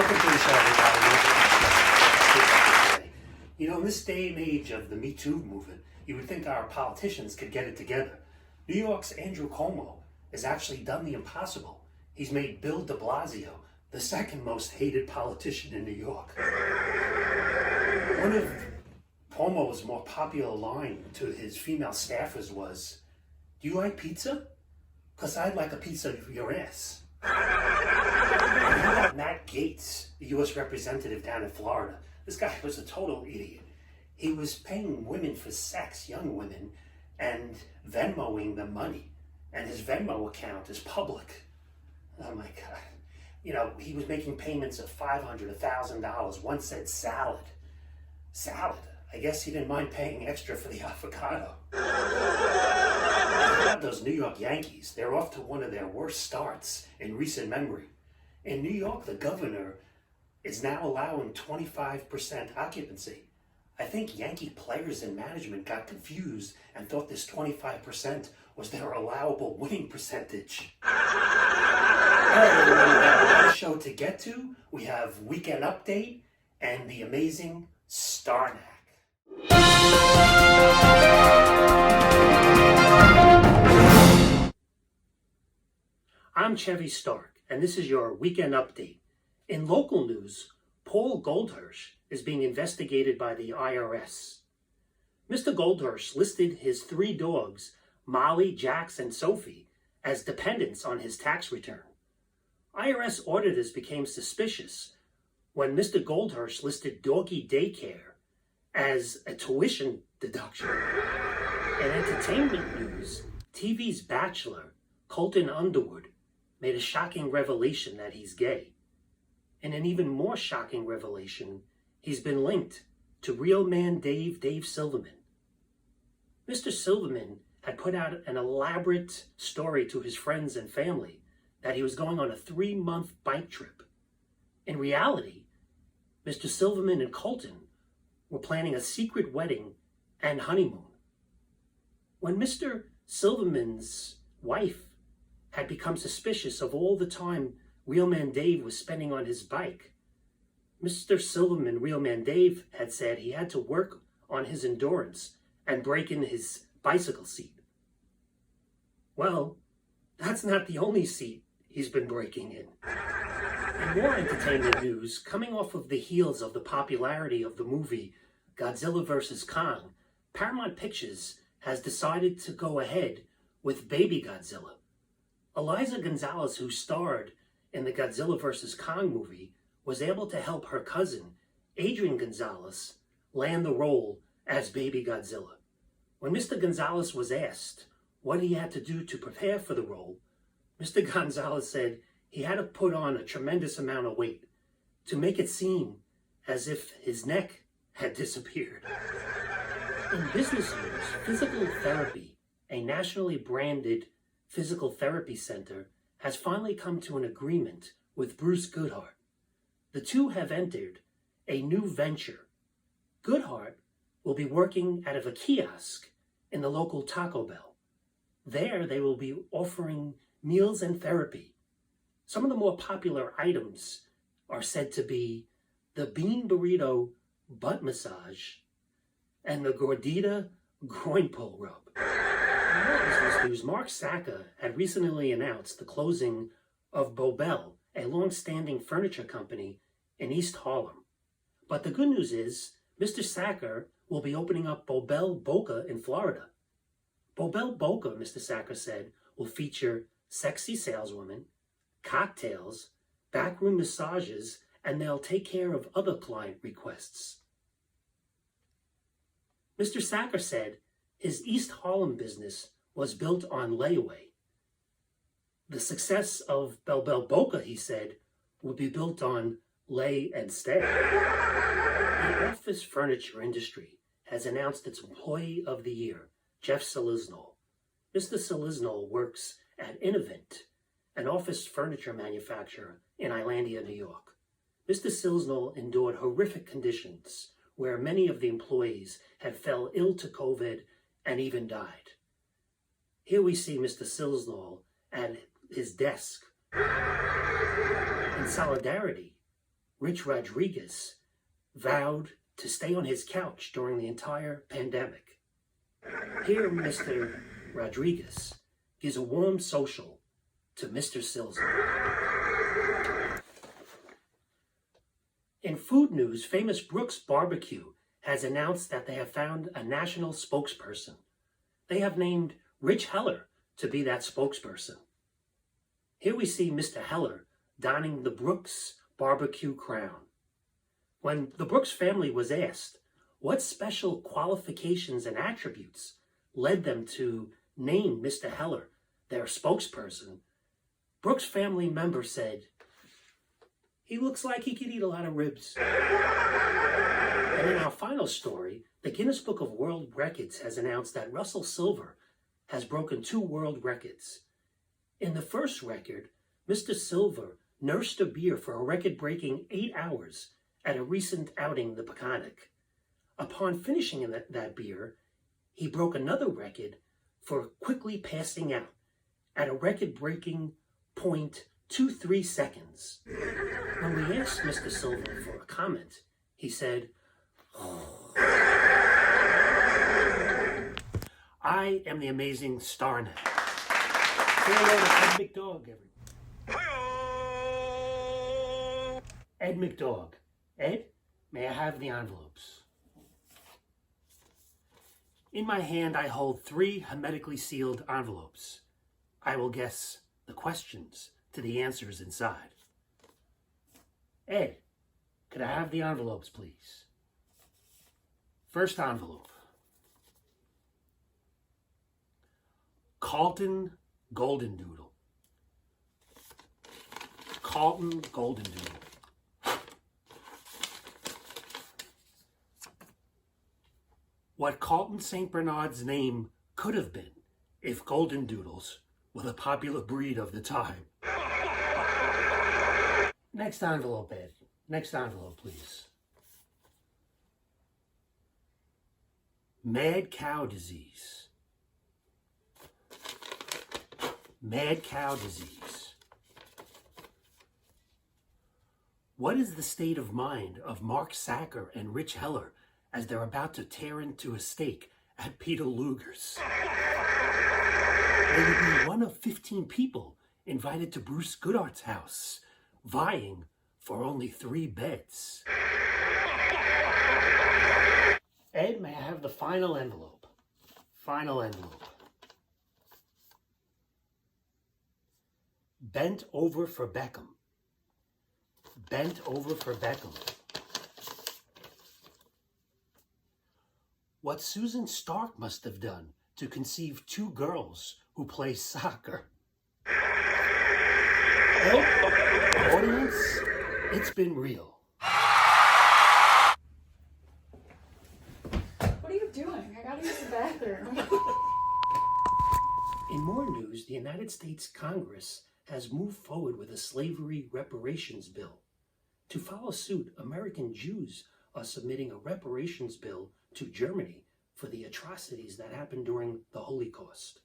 Welcome to the show, everybody. You know, in this day and age of the Me Too movement, you would think our politicians could get it together. New York's Andrew Cuomo has actually done the impossible. He's made Bill de Blasio the second most hated politician in New York. One of Cuomo's more popular line to his female staffers was, "Do you like pizza? 'Cause I'd like a piece of your ass." Matt Gaetz, the U.S. representative down in Florida, this guy was a total idiot. He was paying women for sex, young women, and Venmoing them money. And his Venmo account is public. Oh my God. You know, he was making payments of $500, $1,000. One said salad. Salad. I guess he didn't mind paying extra for the avocado. Those New York Yankees, they're off to one of their worst starts in recent memory. In New York, the governor is now allowing 25% occupancy. I think Yankee players and management got confused and thought this 25% was their allowable winning percentage. Another show to get to, we have Weekend Update and the amazing STARNACK. I'm Chevy Stark, and this is your Weekend Update. In local news, Paul Goldhirsch is being investigated by the IRS. Mr. Goldhirsch listed his 3 dogs, Molly, Jax, and Sophie, as dependents on his tax return. IRS auditors became suspicious when Mr. Goldhirsch listed doggy daycare as a tuition deduction. In entertainment news, TV's Bachelor, Colton Underwood, made a shocking revelation that he's gay. In an even more shocking revelation, he's been linked to real man Dave Silverman. Mr. Silverman had put out an elaborate story to his friends and family that he was going on a 3-month bike trip. In reality, Mr. Silverman and Colton were planning a secret wedding and honeymoon. When Mr. Silverman's wife had become suspicious of all the time Real Man Dave was spending on his bike, Mr. Silverman, Real Man Dave, had said he had to work on his endurance and break in his bicycle seat. Well, that's not the only seat he's been breaking in. In more entertainment news, coming off of the heels of the popularity of the movie Godzilla vs. Kong, Paramount Pictures has decided to go ahead with Baby Godzilla. Eliza Gonzalez, who starred in the Godzilla vs. Kong movie, was able to help her cousin, Adrian Gonzalez, land the role as Baby Godzilla. When Mr. Gonzalez was asked what he had to do to prepare for the role, Mr. Gonzalez said he had to put on a tremendous amount of weight to make it seem as if his neck had disappeared. In business news, Physical Therapy, a nationally branded physical therapy center, has finally come to an agreement with Bruce Goodhart. The two have entered a new venture. Goodhart will be working out of a kiosk in the local Taco Bell. There, they will be offering meals and therapy. Some of the more popular items are said to be the Bean Burrito Butt Massage and the Gordita Groin Pull Rub. In more business news, Mark Sacca had recently announced the closing of Bobel, a long-standing furniture company in East Harlem. But the good news is, Mr. Sacca will be opening up Bobel Boca in Florida. Bobel Boca, Mr. Sacca said, will feature sexy saleswomen, cocktails, backroom massages, and they'll take care of other client requests. Mr. Sacca said his East Harlem business was built on layaway. The success of Bobel Boca, he said, would be built on lay and stay. The office furniture industry has announced its Employee of the Year, Jeff Seliznol. Mr. Seliznol works at Innovent, an office furniture manufacturer in Islandia, New York. Mr. Seliznol endured horrific conditions where many of the employees had fell ill to COVID and even died. Here we see Mr. Seliznol at his desk in solidarity Rich Rodriguez vowed to stay on his couch during the entire pandemic. Here, Mr. Rodriguez gives a warm social to Mr. Silza. In food news, famous Brooks Barbecue has announced that they have found a national spokesperson. They have named Rich Heller to be that spokesperson. Here we see Mr. Heller donning the Brooks Barbecue crown. When the Brooks family was asked what special qualifications and attributes led them to name Mr. Heller their spokesperson, Brooks family member said, "He looks like he could eat a lot of ribs." And in our final story, the Guinness Book of World Records has announced that Russell Silver has broken 2 world records. In the first record, Mr. Silver nursed a beer for a record-breaking 8 hours at a recent outing in the Peconic. Upon finishing that beer, he broke another record for quickly passing out at a record-breaking 0.23 seconds. When we asked Mr. Silver for a comment, he said, "I am the amazing STARNACK." Say hello to Ed McDog, everyone. Ed McDog. Ed, may I have the envelopes? In my hand, I hold 3 hermetically sealed envelopes. I will guess the questions to the answers inside. Ed, could I have the envelopes, please? First envelope. Carlton Golden Doodle. Carlton Golden Doodle. What Carlton St. Bernard's name could have been if Golden Doodles were the popular breed of the time. Next envelope, Ed. Next envelope, please. Mad cow disease. Mad cow disease. What is the state of mind of Mark Sacker and Rich Heller as they're about to tear into a steak at Peter Luger's? They would be one of 15 people invited to Bruce Goodhart's house, vying for only 3 beds. Ed, may I have the final envelope? Final envelope. Bent over for Beckham. Bent over for Beckham. What Susan Stark must have done to conceive 2 girls who play soccer. Ed, audience, it's been real. What are you doing? I gotta use the bathroom. In more news, the United States Congress has moved forward with a slavery reparations bill. To follow suit, American Jews are submitting a reparations bill to Germany for the atrocities that happened during the Holocaust.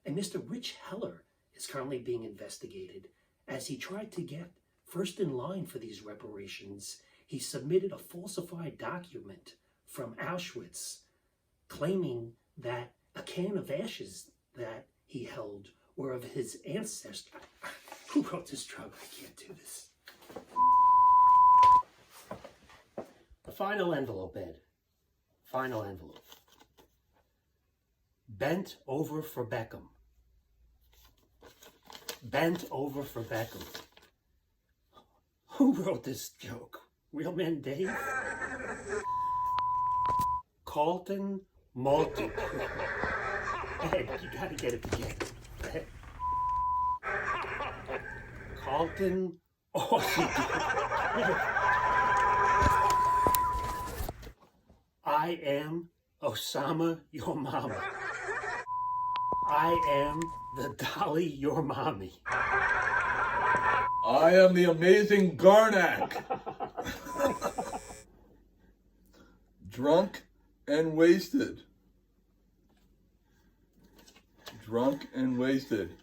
And Mr. Rich Heller is currently being investigated as he tried to get first in line for these reparations. He submitted a falsified document from Auschwitz claiming that a can of ashes that he held were of his ancestor. Who wrote this drug? I can't do this. The final envelope, Ed. Final envelope. Bent over for Beckham. Bent over for Beckham. Who wrote this joke? Real man Dave? Carlton Multi. Ed, you gotta get it together. Ed. Carlton. Oh, I am Osama your mama. I am the Dolly your mommy. I am the amazing Garnack. Drunk and wasted. Drunk and wasted.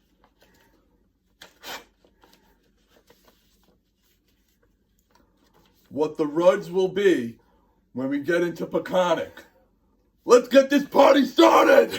what the Rudds will be when we get into Peconic. Let's get this party started!